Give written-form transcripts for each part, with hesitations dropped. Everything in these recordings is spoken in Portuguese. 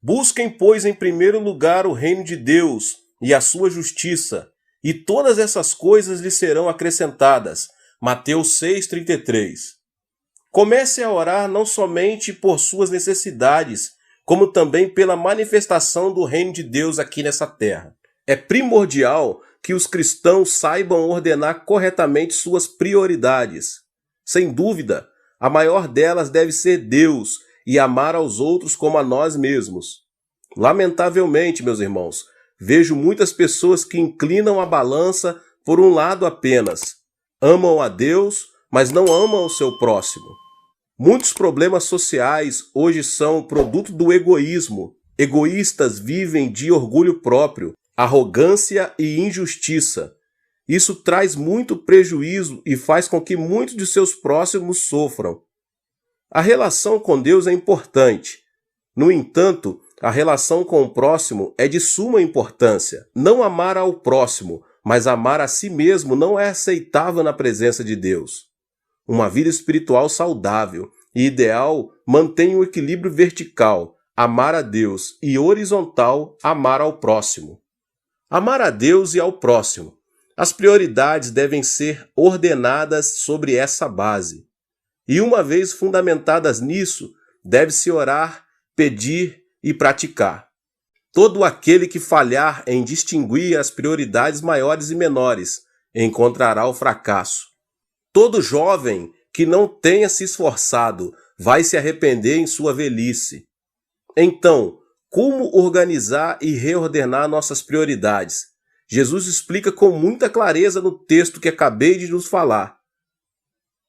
Busquem, pois, em primeiro lugar o reino de Deus e a sua justiça, e todas essas coisas lhe serão acrescentadas. Mateus 6,33. Comece a orar não somente por suas necessidades, como também pela manifestação do reino de Deus aqui nessa terra. É primordial que os cristãos saibam ordenar corretamente suas prioridades. Sem dúvida, a maior delas deve ser Deus e amar aos outros como a nós mesmos. Lamentavelmente, meus irmãos, vejo muitas pessoas que inclinam a balança por um lado apenas. Amam a Deus, mas não amam o seu próximo. Muitos problemas sociais hoje são produto do egoísmo. Egoístas vivem de orgulho próprio, arrogância e injustiça. Isso traz muito prejuízo e faz com que muitos de seus próximos sofram. A relação com Deus é importante. No entanto, a relação com o próximo é de suma importância. Não amar ao próximo, mas amar a si mesmo não é aceitável na presença de Deus. Uma vida espiritual saudável e ideal mantém o equilíbrio vertical, amar a Deus, e horizontal, amar ao próximo. Amar a Deus e ao próximo. As prioridades devem ser ordenadas sobre essa base. E uma vez fundamentadas nisso, deve-se orar, pedir e praticar. Todo aquele que falhar em distinguir as prioridades maiores e menores encontrará o fracasso. Todo jovem que não tenha se esforçado vai se arrepender em sua velhice. Então, como organizar e reordenar nossas prioridades? Jesus explica com muita clareza no texto que acabei de nos falar.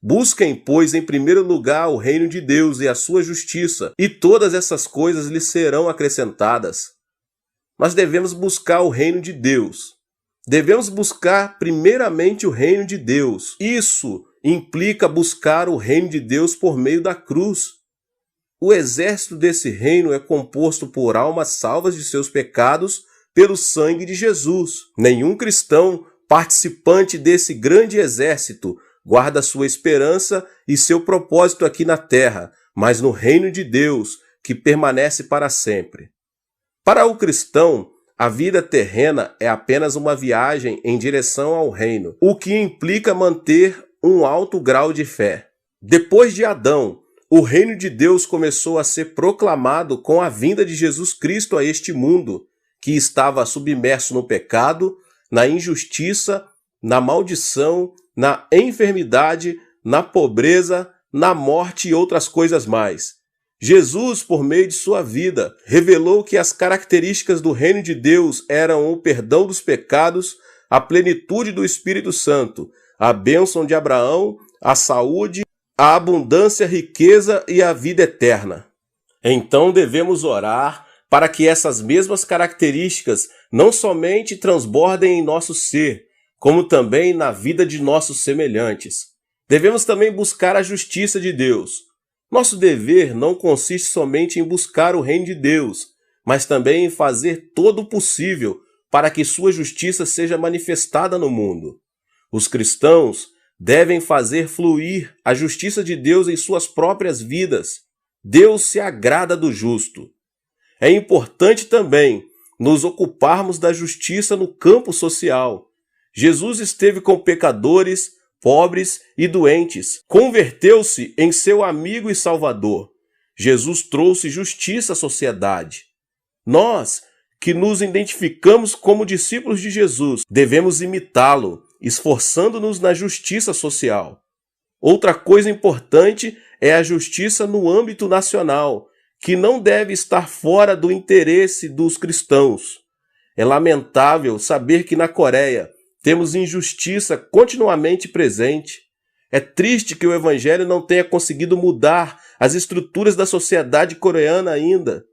Busquem, pois, em primeiro lugar o reino de Deus e a sua justiça, e todas essas coisas lhes serão acrescentadas. Nós devemos buscar o reino de Deus. Devemos buscar primeiramente o reino de Deus. Isso implica buscar o reino de Deus por meio da cruz. O exército desse reino é composto por almas salvas de seus pecados pelo sangue de Jesus. Nenhum cristão participante desse grande exército guarda sua esperança e seu propósito aqui na terra, mas no reino de Deus, que permanece para sempre. Para o cristão, a vida terrena é apenas uma viagem em direção ao reino, o que implica manter um alto grau de fé. Depois de Adão, o reino de Deus começou a ser proclamado com a vinda de Jesus Cristo a este mundo, que estava submerso no pecado, na injustiça, na maldição, na enfermidade, na pobreza, na morte e outras coisas mais. Jesus, por meio de sua vida, revelou que as características do reino de Deus eram o perdão dos pecados, a plenitude do Espírito Santo, a bênção de Abraão, a saúde, a abundância, a riqueza e a vida eterna. Então devemos orar para que essas mesmas características não somente transbordem em nosso ser, como também na vida de nossos semelhantes. Devemos também buscar a justiça de Deus. Nosso dever não consiste somente em buscar o reino de Deus, mas também em fazer todo o possível para que sua justiça seja manifestada no mundo. Os cristãos devem fazer fluir a justiça de Deus em suas próprias vidas. Deus se agrada do justo. É importante também nos ocuparmos da justiça no campo social. Jesus esteve com pecadores, pobres e doentes. Converteu-se em seu amigo e salvador. Jesus trouxe justiça à sociedade. Nós, que nos identificamos como discípulos de Jesus, devemos imitá-lo, esforçando-nos na justiça social. Outra coisa importante é a justiça no âmbito nacional, que não deve estar fora do interesse dos cristãos. É lamentável saber que na Coreia temos injustiça continuamente presente. É triste que o Evangelho não tenha conseguido mudar as estruturas da sociedade coreana ainda.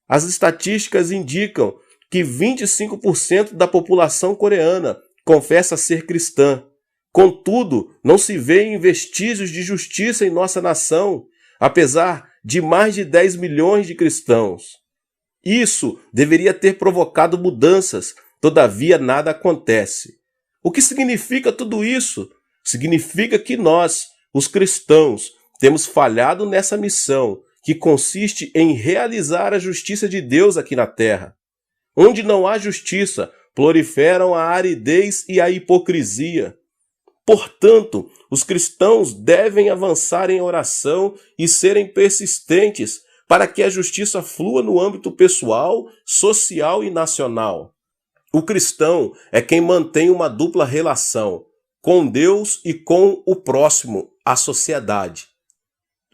As estatísticas indicam que 25% da população coreana confessa ser cristã. Contudo, não se vêem vestígios de justiça em nossa nação, apesar de mais de 10 milhões de cristãos. Isso deveria ter provocado mudanças, todavia nada acontece. O que significa tudo isso? Significa que nós, os cristãos, temos falhado nessa missão, que consiste em realizar a justiça de Deus aqui na terra. Onde não há justiça, proliferam a aridez e a hipocrisia. Portanto, os cristãos devem avançar em oração e serem persistentes para que a justiça flua no âmbito pessoal, social e nacional. O cristão é quem mantém uma dupla relação com Deus e com o próximo, a sociedade.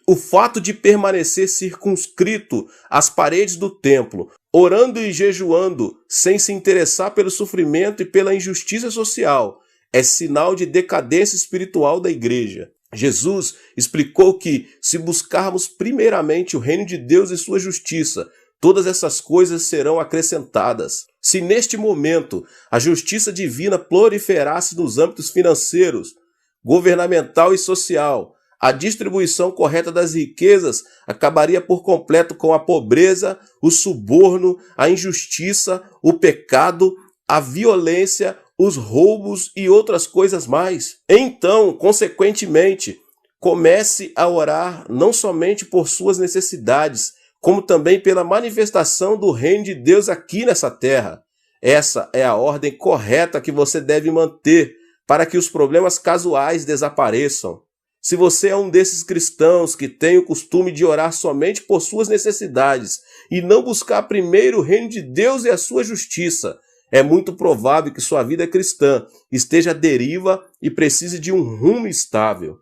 O fato de permanecer circunscrito às paredes do templo, orando e jejuando, sem se interessar pelo sofrimento e pela injustiça social, é sinal de decadência espiritual da igreja. Jesus explicou que, se buscarmos primeiramente o reino de Deus e sua justiça, todas essas coisas serão acrescentadas. Se neste momento a justiça divina proliferasse nos âmbitos financeiros, governamental e social, a distribuição correta das riquezas acabaria por completo com a pobreza, o suborno, a injustiça, o pecado, a violência, os roubos e outras coisas mais. Então, consequentemente, comece a orar não somente por suas necessidades, como também pela manifestação do reino de Deus aqui nessa terra. Essa é a ordem correta que você deve manter para que os problemas casuais desapareçam. Se você é um desses cristãos que tem o costume de orar somente por suas necessidades e não buscar primeiro o reino de Deus e a sua justiça, é muito provável que sua vida cristã esteja à deriva e precise de um rumo estável.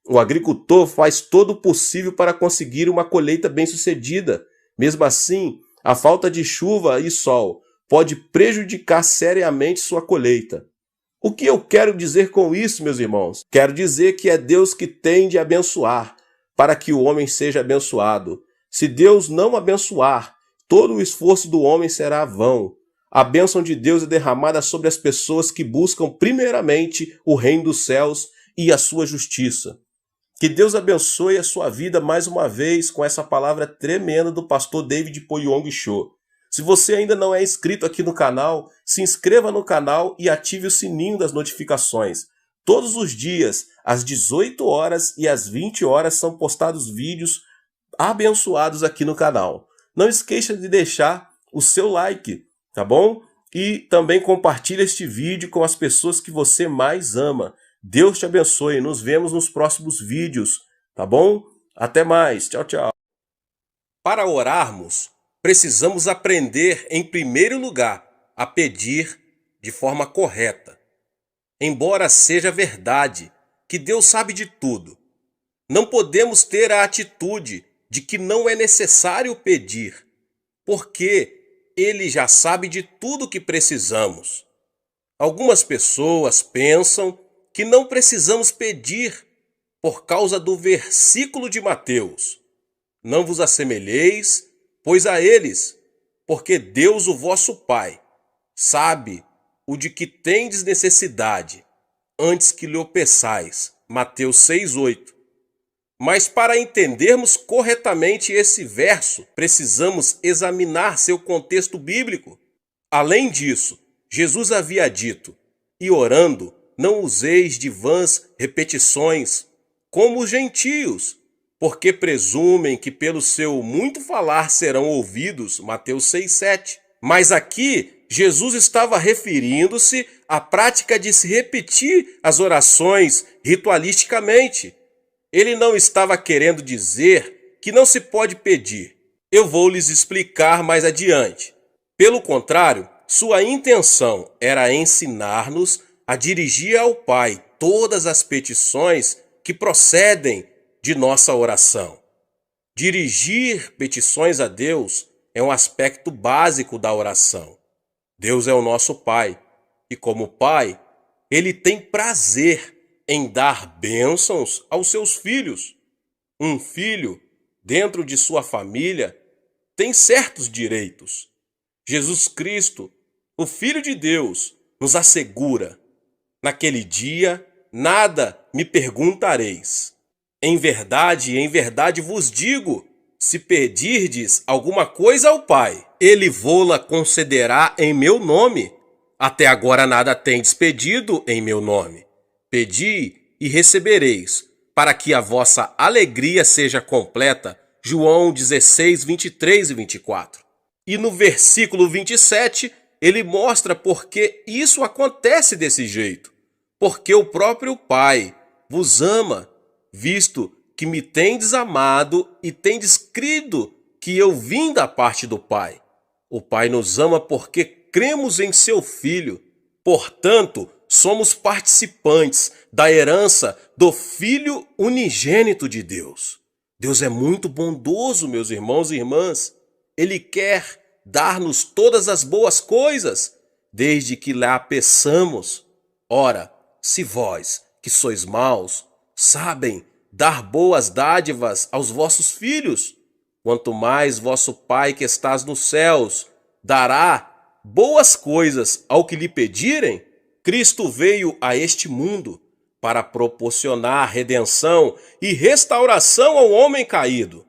O agricultor faz todo o possível para conseguir uma colheita bem-sucedida. Mesmo assim, a falta de chuva e sol pode prejudicar seriamente sua colheita. O que eu quero dizer com isso, meus irmãos? Quero dizer que é Deus que tem de abençoar, para que o homem seja abençoado. Se Deus não abençoar, todo o esforço do homem será vão. A bênção de Deus é derramada sobre as pessoas que buscam primeiramente o reino dos céus e a sua justiça. Que Deus abençoe a sua vida mais uma vez com essa palavra tremenda do pastor David Poyong Cho. Se você ainda não é inscrito aqui no canal, se inscreva no canal e ative o sininho das notificações. Todos os dias, às 18 horas e às 20 horas, são postados vídeos abençoados aqui no canal. Não esqueça de deixar o seu like, tá bom? E também compartilhe este vídeo com as pessoas que você mais ama. Deus te abençoe. Nos vemos nos próximos vídeos, tá bom? Até mais. Tchau, tchau. Para orarmos, precisamos aprender, em primeiro lugar, a pedir de forma correta. Embora seja verdade que Deus sabe de tudo, não podemos ter a atitude de que não é necessário pedir, porque Ele já sabe de tudo que precisamos. Algumas pessoas pensam que não precisamos pedir por causa do versículo de Mateus. Não vos assemelheis, pois a eles, porque Deus, o vosso Pai, sabe o de que tendes necessidade, antes que lhe o peçais. Mateus 6:8. Mas para entendermos corretamente esse verso, precisamos examinar seu contexto bíblico. Além disso, Jesus havia dito: "E orando, não useis de vãs repetições, como os gentios, porque presumem que pelo seu muito falar serão ouvidos." Mateus 6:7. Mas aqui, Jesus estava referindo-se à prática de se repetir as orações ritualisticamente. Ele não estava querendo dizer que não se pode pedir. Eu vou lhes explicar mais adiante. Pelo contrário, sua intenção era ensinar-nos a dirigir ao Pai todas as petições que procedem de nossa oração. Dirigir petições a Deus é um aspecto básico da oração. Deus é o nosso Pai, e como Pai, Ele tem prazer em dar bênçãos aos seus filhos. Um filho, dentro de sua família, tem certos direitos. Jesus Cristo, o Filho de Deus, nos assegura: naquele dia, nada me perguntareis. Em verdade vos digo, se pedirdes alguma coisa ao Pai, Ele vô-la concederá em meu nome. Até agora nada tendes pedido em meu nome. Pedi e recebereis, para que a vossa alegria seja completa. João 16, 23 e 24. E no versículo 27, ele mostra por que isso acontece desse jeito. Porque o próprio Pai vos ama, visto que me tendes amado e tendes crido que eu vim da parte do Pai. O Pai nos ama porque cremos em seu Filho. Portanto, somos participantes da herança do Filho unigênito de Deus. Deus é muito bondoso, meus irmãos e irmãs. Ele quer dar-nos todas as boas coisas, desde que lá peçamos. Ora, se vós, que sois maus, sabem dar boas dádivas aos vossos filhos, quanto mais vosso Pai que estás nos céus dará boas coisas ao que lhe pedirem. Cristo veio a este mundo para proporcionar redenção e restauração ao homem caído.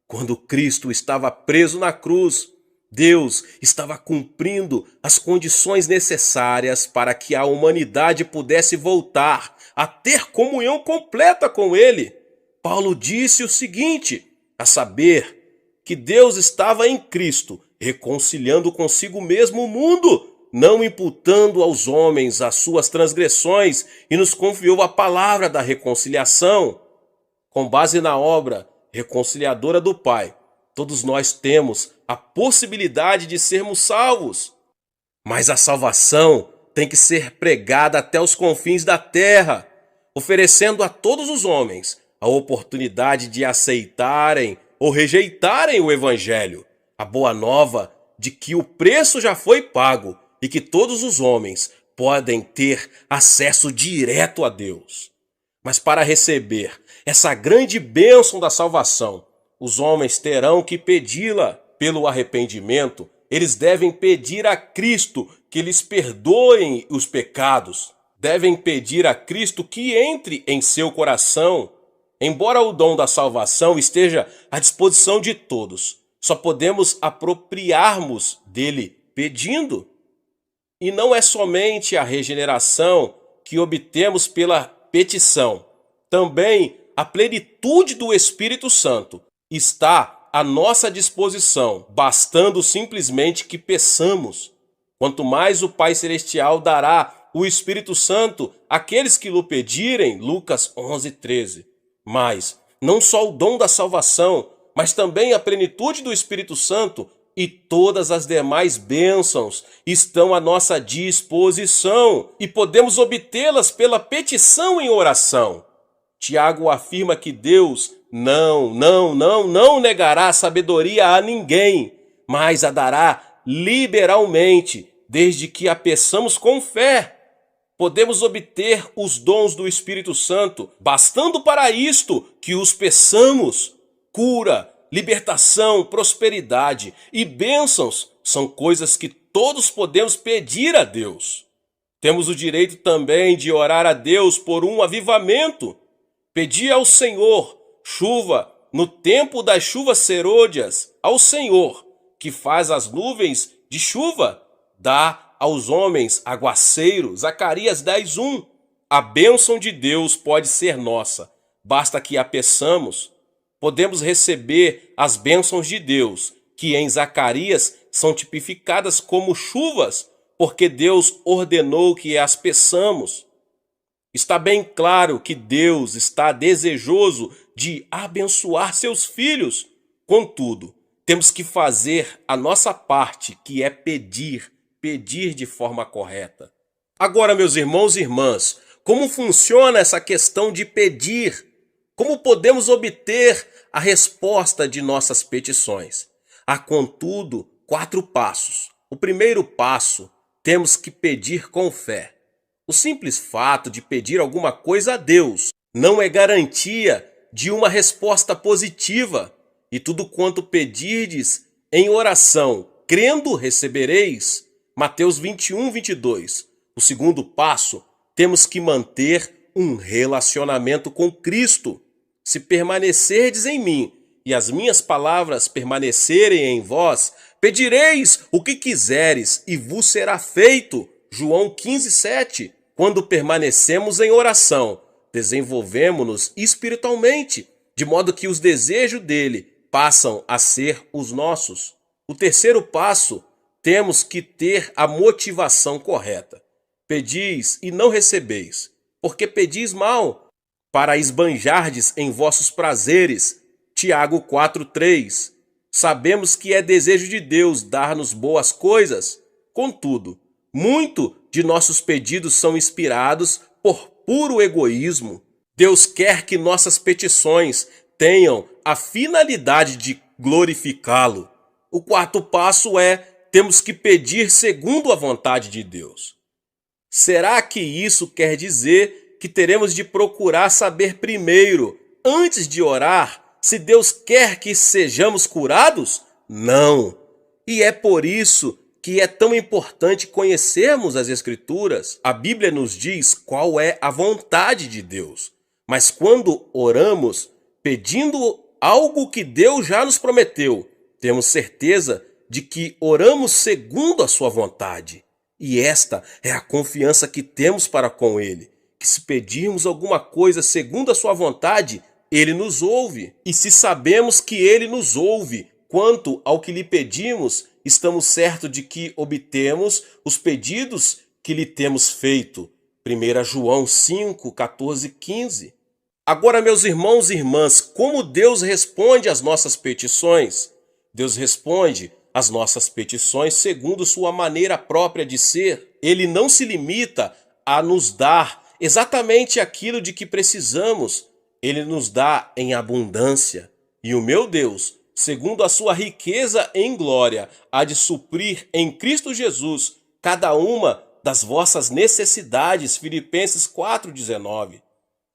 Quando Cristo estava preso na cruz, Deus estava cumprindo as condições necessárias para que a humanidade pudesse voltar a ter comunhão completa com Ele. Paulo disse o seguinte, a saber, que Deus estava em Cristo, reconciliando consigo mesmo o mundo, não imputando aos homens as suas transgressões, e nos confiou a palavra da reconciliação. Com base na obra reconciliadora do Pai, todos nós temos a possibilidade de sermos salvos. Mas a salvação tem que ser pregada até os confins da terra, oferecendo a todos os homens a oportunidade de aceitarem ou rejeitarem o Evangelho, a boa nova de que o preço já foi pago e que todos os homens podem ter acesso direto a Deus. Mas para receber essa grande bênção da salvação, os homens terão que pedi-la pelo arrependimento. Eles devem pedir a Cristo que lhes perdoem os pecados. Devem pedir a Cristo que entre em seu coração. Embora o dom da salvação esteja à disposição de todos, só podemos apropriarmos dele pedindo. E não é somente a regeneração que obtemos pela petição. Também a plenitude do Espírito Santo está à nossa disposição, bastando simplesmente que peçamos. Quanto mais o Pai Celestial dará o Espírito Santo àqueles que lhe pedirem, Lucas 11, 13. Mas não só o dom da salvação, mas também a plenitude do Espírito Santo e todas as demais bênçãos estão à nossa disposição e podemos obtê-las pela petição em oração. Tiago afirma que Deus não negará a sabedoria a ninguém, mas a dará liberalmente, desde que a peçamos com fé. Podemos obter os dons do Espírito Santo, bastando para isto que os peçamos. Cura, libertação, prosperidade e bênçãos são coisas que todos podemos pedir a Deus. Temos o direito também de orar a Deus por um avivamento. Pedir ao Senhor chuva no tempo das chuvas serôdias, ao Senhor que faz as nuvens de chuva, dá aos homens aguaceiro. Zacarias 10:1. A bênção de Deus pode ser nossa, basta que a peçamos. Podemos receber as bênçãos de Deus, que em Zacarias são tipificadas como chuvas, porque Deus ordenou que as peçamos. Está bem claro que Deus está desejoso de abençoar seus filhos. Contudo, temos que fazer a nossa parte, que é pedir de forma correta. Agora, meus irmãos e irmãs, como funciona essa questão de pedir? Como podemos obter a resposta de nossas petições? Há, contudo, 4 passos. O primeiro passo, temos que pedir com fé. O simples fato de pedir alguma coisa a Deus não é garantia de uma resposta positiva. E tudo quanto pedirdes em oração, crendo, recebereis. Mateus 21, 22. O segundo passo, temos que manter um relacionamento com Cristo. Se permanecerdes em mim e as minhas palavras permanecerem em vós, pedireis o que quiseres e vos será feito. João 15, 7. Quando permanecemos em oração, desenvolvemos-nos espiritualmente, de modo que os desejos dele passam a ser os nossos. O terceiro passo, temos que ter a motivação correta. Pedis e não recebeis, porque pedis mal, para esbanjardes em vossos prazeres. Tiago 4:3. Sabemos que é desejo de Deus dar-nos boas coisas. Contudo, muito de nossos pedidos são inspirados por puro egoísmo. Deus quer que nossas petições tenham a finalidade de glorificá-lo. O quarto passo é: temos que pedir segundo a vontade de Deus. Será que isso quer dizer que teremos de procurar saber primeiro, antes de orar, se Deus quer que sejamos curados? Não. E é por isso que é tão importante conhecermos as Escrituras. A Bíblia nos diz qual é a vontade de Deus. Mas quando oramos, pedindo algo que Deus já nos prometeu, temos certeza de que oramos segundo a sua vontade. E esta é a confiança que temos para com Ele, que se pedirmos alguma coisa segundo a sua vontade, Ele nos ouve. E se sabemos que Ele nos ouve quanto ao que lhe pedimos, estamos certos de que obtemos os pedidos que lhe temos feito. 1 João 5, 14, 15. Agora, meus irmãos e irmãs, como Deus responde às nossas petições? Deus responde às nossas petições segundo sua maneira própria de ser. Ele não se limita a nos dar exatamente aquilo de que precisamos. Ele nos dá em abundância. E o meu Deus, segundo a sua riqueza em glória, há de suprir em Cristo Jesus cada uma das vossas necessidades. Filipenses 4,19.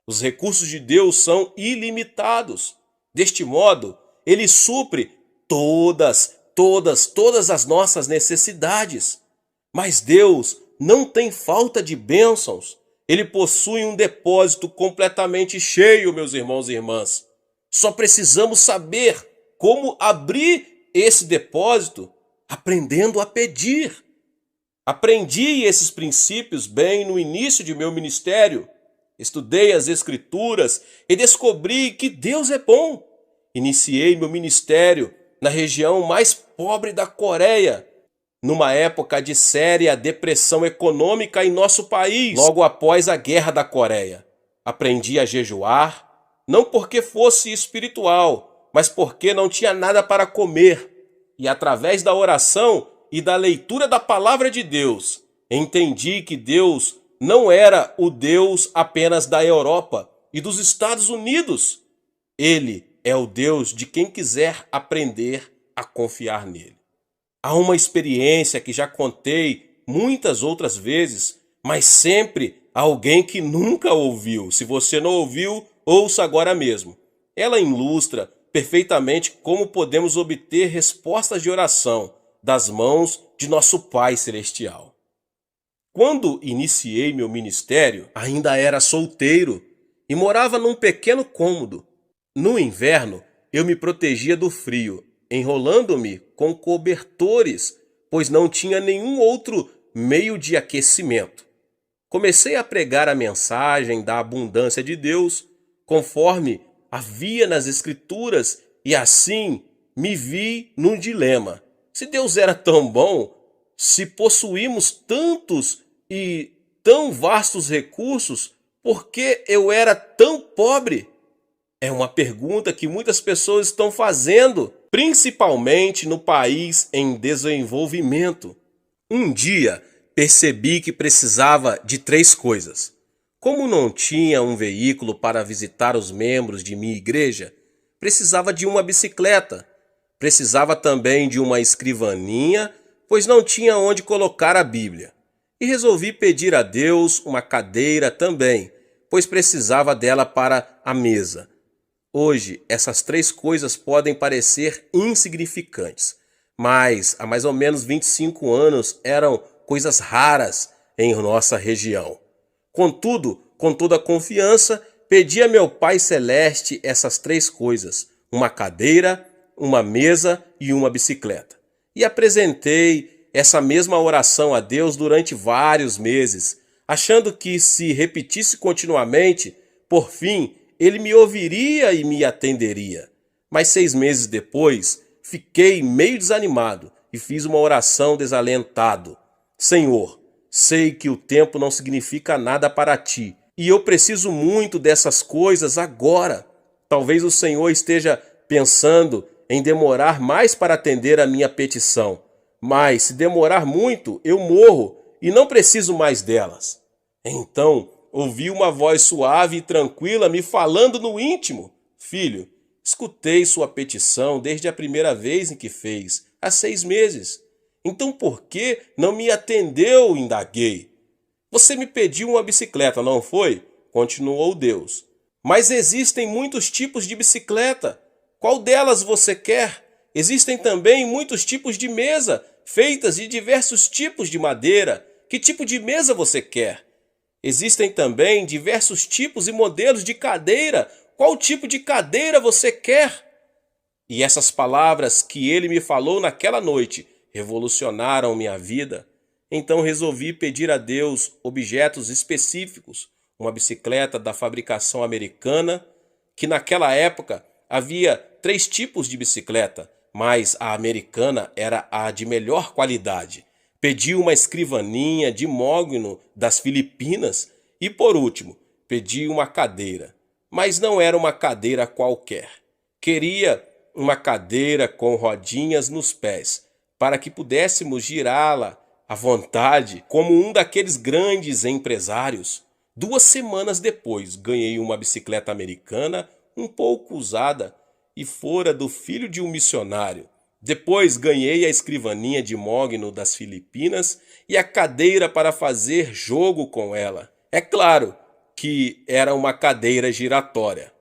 Os recursos de Deus são ilimitados. Deste modo, Ele supre todas as nossas necessidades. Mas Deus não tem falta de bênçãos. Ele possui um depósito completamente cheio, meus irmãos e irmãs. Só precisamos saber como abrir esse depósito, aprendendo a pedir. Aprendi esses princípios bem no início de meu ministério. Estudei as Escrituras e descobri que Deus é bom. Iniciei meu ministério na região mais pobre da Coreia, numa época de séria depressão econômica em nosso país, logo após a Guerra da Coreia. Aprendi a jejuar, não porque fosse espiritual, mas porque não tinha nada para comer. E através da oração e da leitura da palavra de Deus, entendi que Deus não era o Deus apenas da Europa e dos Estados Unidos. Ele é o Deus de quem quiser aprender a confiar nele. Há uma experiência que já contei muitas outras vezes, mas sempre há alguém que nunca ouviu. Se você não ouviu, ouça agora mesmo. Ela ilustra perfeitamente como podemos obter respostas de oração das mãos de nosso Pai Celestial. Quando iniciei meu ministério, ainda era solteiro e morava num pequeno cômodo. No inverno, eu me protegia do frio, enrolando-me com cobertores, pois não tinha nenhum outro meio de aquecimento. Comecei a pregar a mensagem da abundância de Deus, conforme havia nas Escrituras, e assim me vi num dilema. Se Deus era tão bom, se possuímos tantos e tão vastos recursos, por que eu era tão pobre? É uma pergunta que muitas pessoas estão fazendo, principalmente no país em desenvolvimento. Um dia percebi que precisava de 3 coisas. Como não tinha um veículo para visitar os membros de minha igreja, precisava de uma bicicleta. Precisava também de uma escrivaninha, pois não tinha onde colocar a Bíblia. E resolvi pedir a Deus uma cadeira também, pois precisava dela para a mesa. Hoje, essas 3 coisas podem parecer insignificantes, mas há mais ou menos 25 anos eram coisas raras em nossa região. Contudo, com toda a confiança, pedi a meu Pai Celeste essas 3 coisas: uma cadeira, uma mesa e uma bicicleta. E apresentei essa mesma oração a Deus durante vários meses, achando que se repetisse continuamente, por fim, Ele me ouviria e me atenderia. Mas 6 meses depois, fiquei meio desanimado e fiz uma oração desalentado. Senhor, sei que o tempo não significa nada para ti e eu preciso muito dessas coisas agora. Talvez o Senhor esteja pensando em demorar mais para atender a minha petição, mas se demorar muito, eu morro e não preciso mais delas. Então, ouvi uma voz suave e tranquila me falando no íntimo: Filho, escutei sua petição desde a primeira vez em que fez, há 6 meses. Então por que não me atendeu? Indaguei. Você me pediu uma bicicleta, não foi? Continuou Deus. Mas existem muitos tipos de bicicleta. Qual delas você quer? Existem também muitos tipos de mesa, feitas de diversos tipos de madeira. Que tipo de mesa você quer? Existem também diversos tipos e modelos de cadeira. Qual tipo de cadeira você quer? E essas palavras que ele me falou naquela noite revolucionaram minha vida. Então resolvi pedir a Deus objetos específicos, uma bicicleta da fabricação americana, que naquela época havia 3 tipos de bicicleta, mas a americana era a de melhor qualidade. Pedi uma escrivaninha de mogno das Filipinas e, por último, pedi uma cadeira. Mas não era uma cadeira qualquer. Queria uma cadeira com rodinhas nos pés, para que pudéssemos girá-la à vontade, como um daqueles grandes empresários. 2 semanas depois, ganhei uma bicicleta americana um pouco usada e fora do filho de um missionário. Depois ganhei a escrivaninha de mogno das Filipinas e a cadeira para fazer jogo com ela. É claro que era uma cadeira giratória.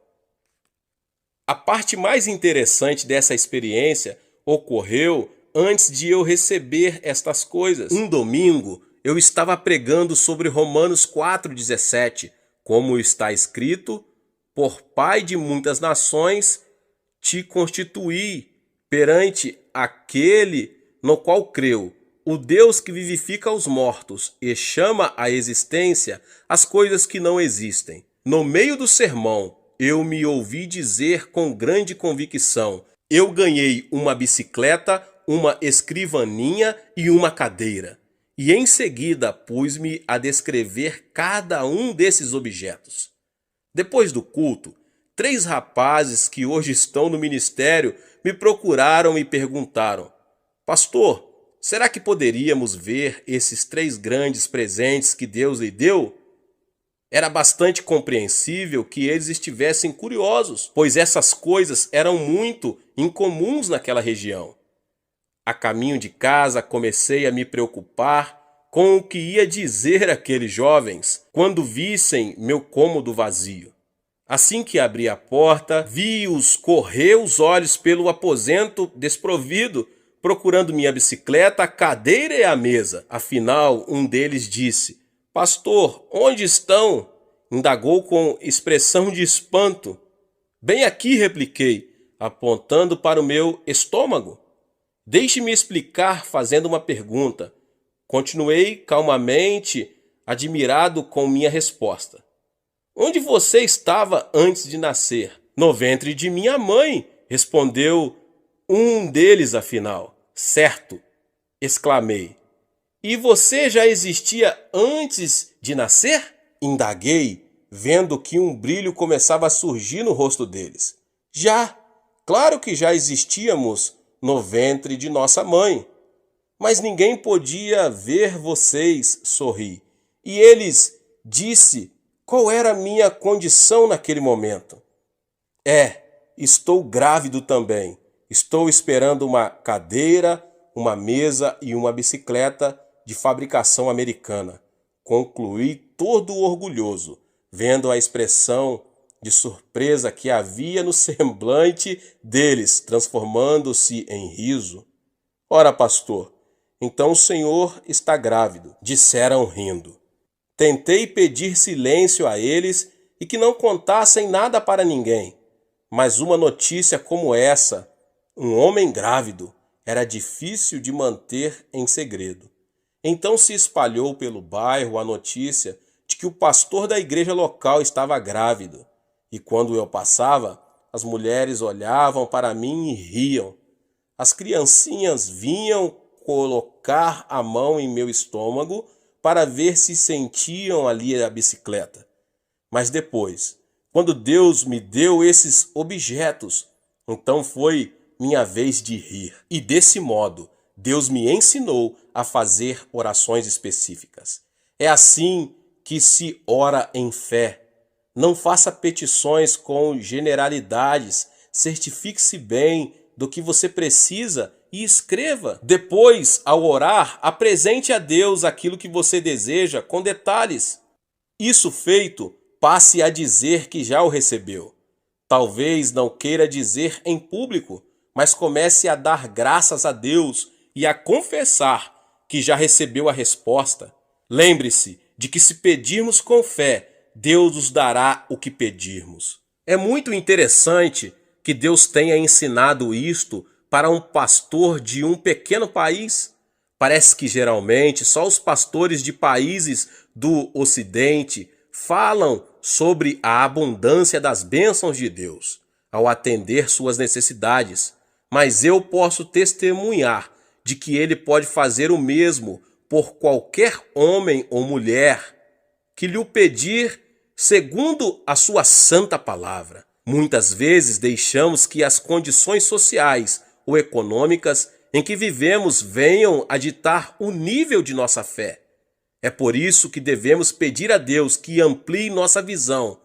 A parte mais interessante dessa experiência ocorreu antes de eu receber estas coisas. Um domingo, eu estava pregando sobre Romanos 4,17, como está escrito: por pai de muitas nações te constituí perante aquele no qual creu, o Deus que vivifica os mortos e chama à existência as coisas que não existem. No meio do sermão, eu me ouvi dizer com grande convicção: eu ganhei uma bicicleta, uma escrivaninha e uma cadeira. E em seguida pus-me a descrever cada um desses objetos. Depois do culto, 3 rapazes que hoje estão no ministério me procuraram e perguntaram: Pastor, será que poderíamos ver esses 3 grandes presentes que Deus lhe deu? Era bastante compreensível que eles estivessem curiosos, pois essas coisas eram muito incomuns naquela região. A caminho de casa, comecei a me preocupar com o que ia dizer aqueles jovens quando vissem meu cômodo vazio. Assim que abri a porta, vi-os correr os olhos pelo aposento desprovido, procurando minha bicicleta, a cadeira e a mesa. Afinal, um deles disse: Pastor, onde estão? Indagou com expressão de espanto. Bem aqui, repliquei, apontando para o meu estômago. Deixe-me explicar fazendo uma pergunta. Continuei calmamente, admirado com minha resposta. Onde você estava antes de nascer? No ventre de minha mãe, respondeu um deles afinal. Certo, exclamei. E você já existia antes de nascer? Indaguei, vendo que um brilho começava a surgir no rosto deles. Já, claro que já existíamos no ventre de nossa mãe. Mas ninguém podia ver vocês, sorri. E eles disse qual era a minha condição naquele momento. Estou grávido também. Estou esperando uma cadeira, uma mesa e uma bicicleta de fabricação americana. Concluí todo orgulhoso, vendo a expressão de surpresa que havia no semblante deles, transformando-se em riso. Ora, pastor, então o senhor está grávido, disseram rindo. Tentei pedir silêncio a eles e que não contassem nada para ninguém, mas uma notícia como essa, um homem grávido, era difícil de manter em segredo. Então se espalhou pelo bairro a notícia de que o pastor da igreja local estava grávido, e quando eu passava, As mulheres olhavam para mim e riam. As criancinhas vinham colocar a mão em meu estômago para ver se sentiam ali a bicicleta. Mas depois, quando Deus me deu esses objetos, então foi minha vez de rir. E desse modo, Deus me ensinou a fazer orações específicas. É assim que se ora em fé. Não faça petições com generalidades. Certifique-se bem do que você precisa e escreva. Depois, ao orar, apresente a Deus aquilo que você deseja com detalhes. Isso feito, passe a dizer que já o recebeu. Talvez não queira dizer em público, mas comece a dar graças a Deus e a confessar que já recebeu a resposta. Lembre-se de que se pedirmos com fé, Deus nos dará o que pedirmos. É muito interessante que Deus tenha ensinado isto para um pastor de um pequeno país. Parece que geralmente só os pastores de países do Ocidente falam sobre a abundância das bênçãos de Deus ao atender suas necessidades. Mas eu posso testemunhar de que Ele pode fazer o mesmo por qualquer homem ou mulher que lhe o pedir segundo a sua santa palavra. Muitas vezes deixamos que as condições sociais ou econômicas em que vivemos venham a ditar o nível de nossa fé. É por isso que devemos pedir a Deus que amplie nossa visão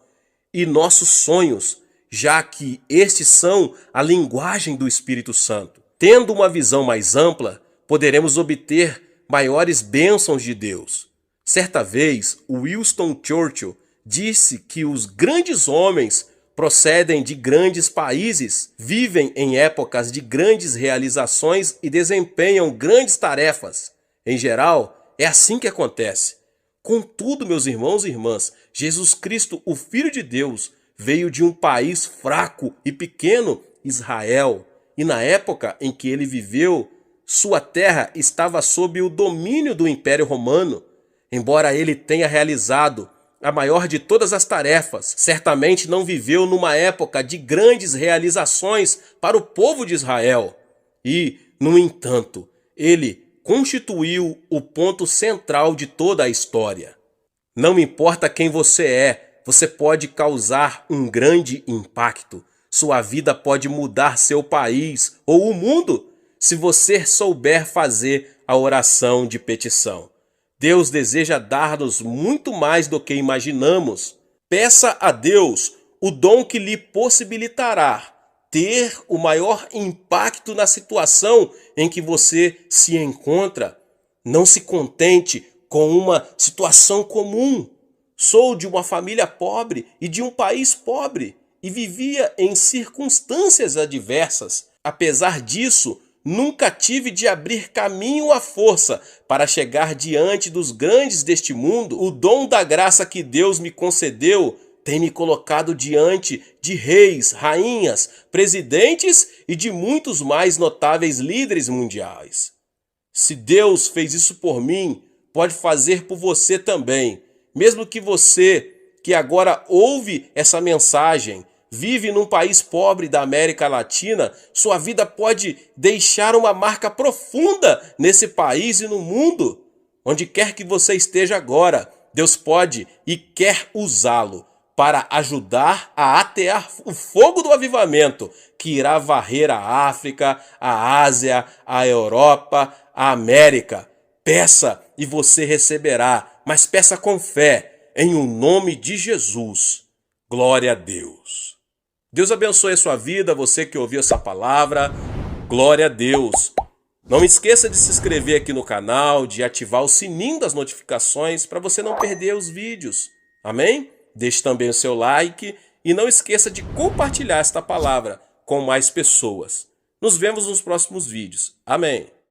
e nossos sonhos, já que estes são a linguagem do Espírito Santo. Tendo uma visão mais ampla, poderemos obter maiores bênçãos de Deus. Certa vez, Winston Churchill disse que os grandes homens procedem de grandes países, vivem em épocas de grandes realizações e desempenham grandes tarefas. Em geral, é assim que acontece. Contudo, meus irmãos e irmãs, Jesus Cristo, o Filho de Deus, veio de um país fraco e pequeno, Israel, e na época em que ele viveu, sua terra estava sob o domínio do Império Romano. Embora ele tenha realizado a maior de todas as tarefas, certamente não viveu numa época de grandes realizações para o povo de Israel. E, no entanto, ele constituiu o ponto central de toda a história. Não importa quem você é, você pode causar um grande impacto. Sua vida pode mudar seu país ou o mundo se você souber fazer a oração de petição. Deus deseja dar-nos muito mais do que imaginamos. Peça a Deus o dom que lhe possibilitará ter o maior impacto na situação em que você se encontra. Não se contente com uma situação comum. Sou de uma família pobre e de um país pobre e vivia em circunstâncias adversas. Apesar disso, nunca tive de abrir caminho à força para chegar diante dos grandes deste mundo. O dom da graça que Deus me concedeu tem me colocado diante de reis, rainhas, presidentes e de muitos mais notáveis líderes mundiais. Se Deus fez isso por mim, pode fazer por você também. Mesmo que você, que agora ouve essa mensagem, vive num país pobre da América Latina, sua vida pode deixar uma marca profunda nesse país e no mundo. Onde quer que você esteja agora, Deus pode e quer usá-lo para ajudar a atear o fogo do avivamento que irá varrer a África, a Ásia, a Europa, a América. Peça e você receberá, mas peça com fé, em o nome de Jesus. Glória a Deus. Deus abençoe a sua vida, você que ouviu essa palavra. Glória a Deus. Não esqueça de se inscrever aqui no canal, de ativar o sininho das notificações para você não perder os vídeos. Amém? Deixe também o seu like e não esqueça de compartilhar esta palavra com mais pessoas. Nos vemos nos próximos vídeos. Amém.